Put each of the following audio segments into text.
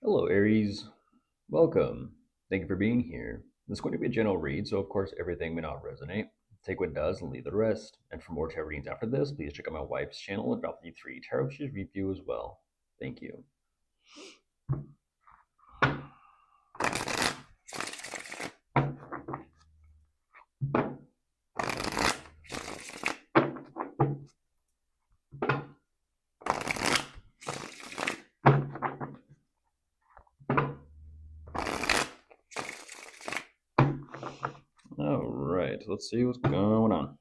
Hello, Aries. Welcome. Thank you for being here. This is going to be a general read, so of course everything may not resonate. Take what does and leave the rest. And for more tarot readings after this, please check out my wife's channel and drop the 3 tarot she's review as well. Thank you. All right, let's see what's going on.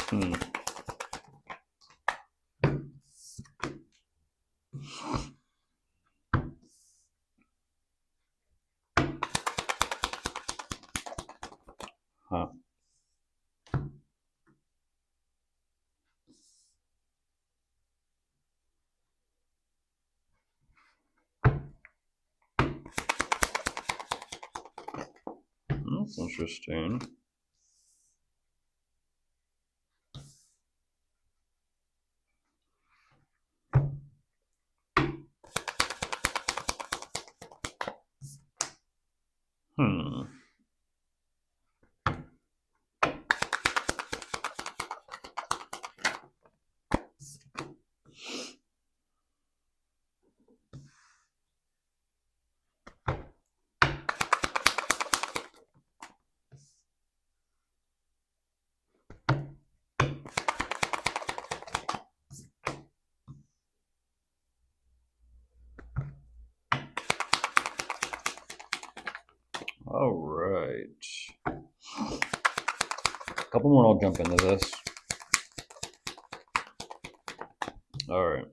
Hmm. Huh. That's interesting. Hmm. All right. A couple more, I'll jump into this. All right.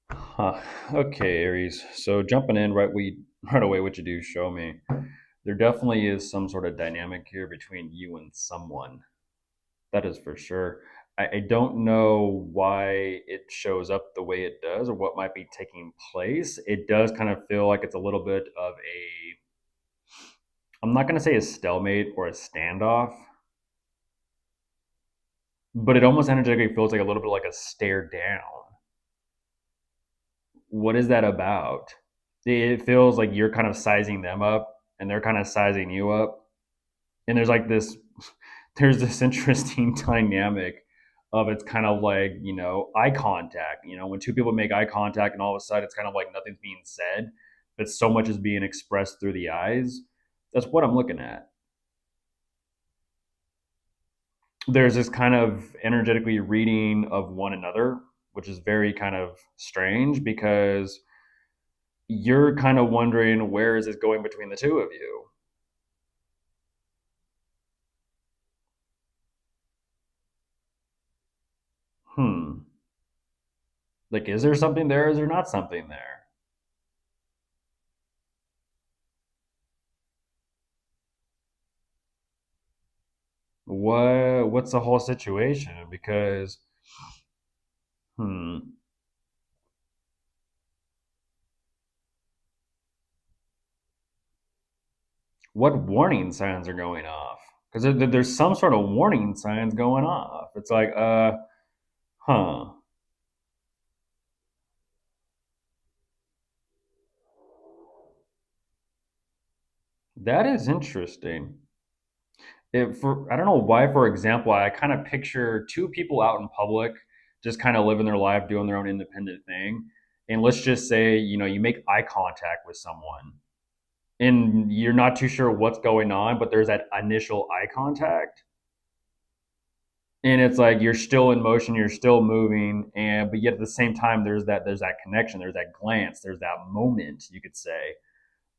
Huh. Okay, Aries. So jumping in right away, what you do show me. There definitely is some sort of dynamic here between you and someone. That is for sure. I don't know why it shows up the way it does or what might be taking place. It does kind of feel like it's a little bit of I'm not going to say a stalemate or a standoff, but it almost energetically feels like a little bit like a stare down. What is that about? It feels like you're kind of sizing them up and they're kind of sizing you up. And there's this interesting dynamic of it's kind of like, eye contact. When two people make eye contact and all of a sudden it's kind of like nothing's being said, but so much is being expressed through the eyes. That's what I'm looking at. There's this kind of energetically reading of one another, which is very kind of strange because you're kind of wondering where is this going between the two of you. Hmm. Like, is there something there? Is there not something there? What's the whole situation? Because hmm, what warning signs are going off? Because there's some sort of warning signs going off. It's like, huh. That is interesting. I don't know why, for example, I kind of picture two people out in public, just kind of living their life, doing their own independent thing. And let's just say, you make eye contact with someone and you're not too sure what's going on, but there's that initial eye contact. And it's like you're still in motion, you're still moving, and but yet at the same time, there's that connection, there's that glance, there's that moment, you could say.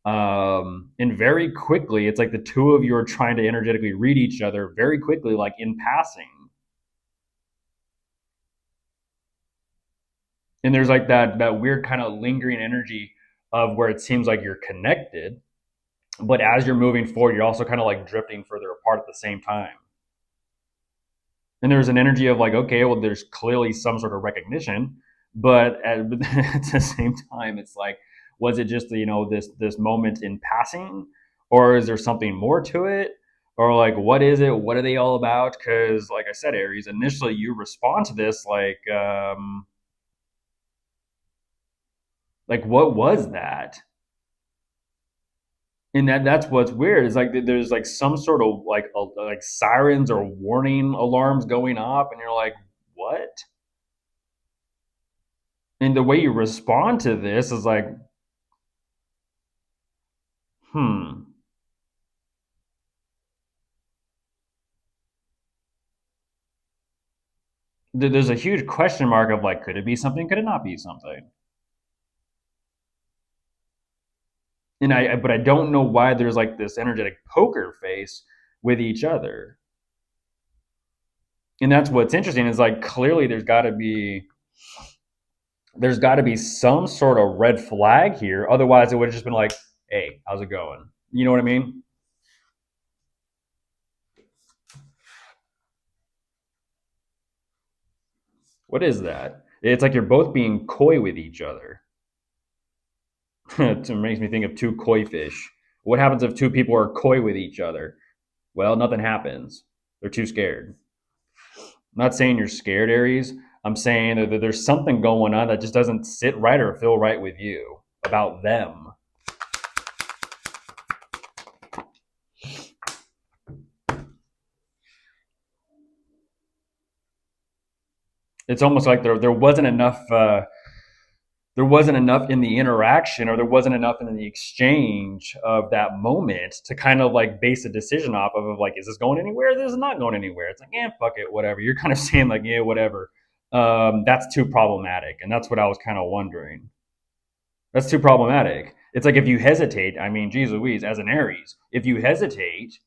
And very quickly, it's like the two of you are trying to energetically read each other very quickly, like in passing. And there's like that weird kind of lingering energy of where it seems like you're connected, but as you're moving forward, you're also kind of like drifting further apart at the same time. And there's an energy of like, okay, well, there's clearly some sort of recognition, but at, at the same time, it's like, was it just this moment in passing, or is there something more to it, or like what is it? What are they all about? Because like I said, Aries, initially you respond to this like what was that? And that's what's weird is like there's like some sort of like sirens or warning alarms going off, and you're like, what? And the way you respond to this is like, hmm. There's a huge question mark of like, could it be something? Could it not be something? And but I don't know why there's like this energetic poker face with each other. And that's what's interesting is like clearly there's got to be some sort of red flag here. Otherwise, it would have just been like, hey, how's it going? You know what I mean? What is that? It's like you're both being coy with each other. It makes me think of two koi fish. What happens if two people are coy with each other? Well, nothing happens. They're too scared. I'm not saying you're scared, Aries. I'm saying that there's something going on that just doesn't sit right or feel right with you about them. It's almost like there wasn't enough in the interaction, or there wasn't enough in the exchange of that moment to kind of like base a decision off of like, is this going anywhere? This is not going anywhere. It's like, yeah, fuck it, whatever. You're kind of saying like, yeah, whatever. That's too problematic, and that's what I was kind of wondering. That's too problematic. It's like if you hesitate, I mean, geez Louise, as an Aries, if you hesitate,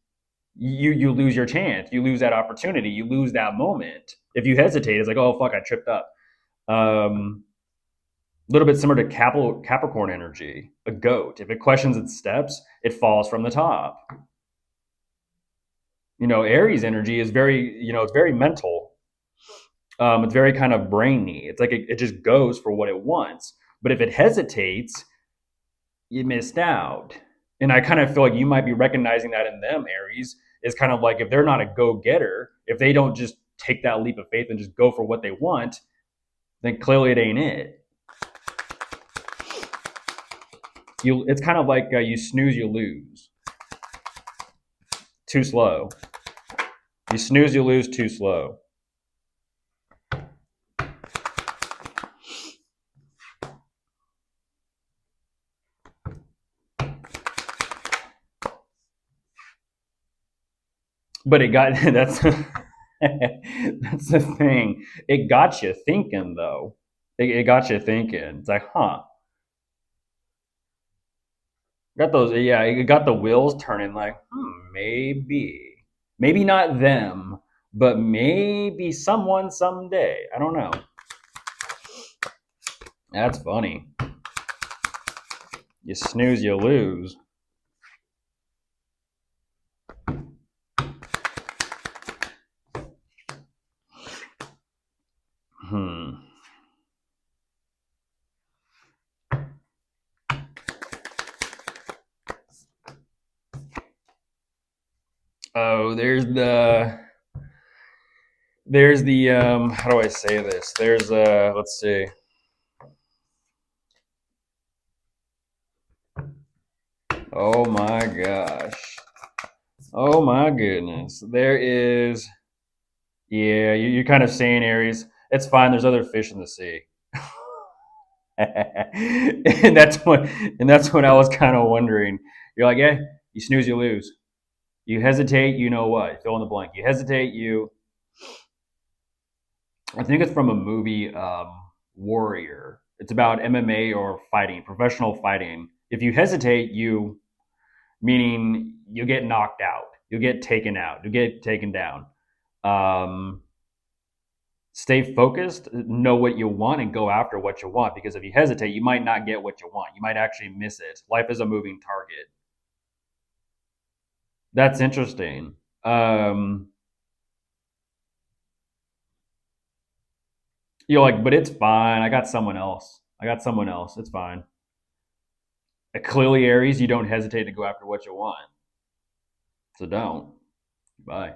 you lose your chance. You lose that opportunity. You lose that moment. If you hesitate, it's like, oh fuck, I tripped up. A little bit similar to Capricorn energy, a goat. If it questions its steps, it falls from the top. Aries energy is it's very mental. It's very kind of brainy. It's like it just goes for what it wants. But if it hesitates, you missed out. And I kind of feel like you might be recognizing that in them, Aries, is kind of like if they're not a go getter, if they don't just take that leap of faith and just go for what they want, then clearly it ain't it. It's kind of like you snooze, you lose. Too slow. You snooze, you lose too slow. But it got that's the thing. It got you thinking though. It got you thinking. It's like, huh. Got those, yeah, it got the wheels turning like, maybe. Maybe not them, but maybe someone someday. I don't know. That's funny. You snooze, you lose. Hmm. Oh, there's the how do I say this? There's let's see. Oh my gosh. Oh my goodness. There is, yeah, you're kind of saying, Aries, it's fine. There's other fish in the sea. and that's what and that's what I was kind of wondering. You're like, yeah, you snooze, you lose. You hesitate, you know what? Fill in the blank. You hesitate, you. I think it's from a movie, Warrior. It's about MMA or fighting, professional fighting. If you hesitate, you, meaning you get knocked out, you get taken out, you get taken down. Um, Stay focused, know what you want, and go after what you want. Because if you hesitate, you might not get what you want. You might actually miss it. Life is a moving target. That's interesting. Um, you're like, but it's fine. I got someone else. I got someone else. It's fine. Clearly, Aries, you don't hesitate to go after what you want. So don't. Bye.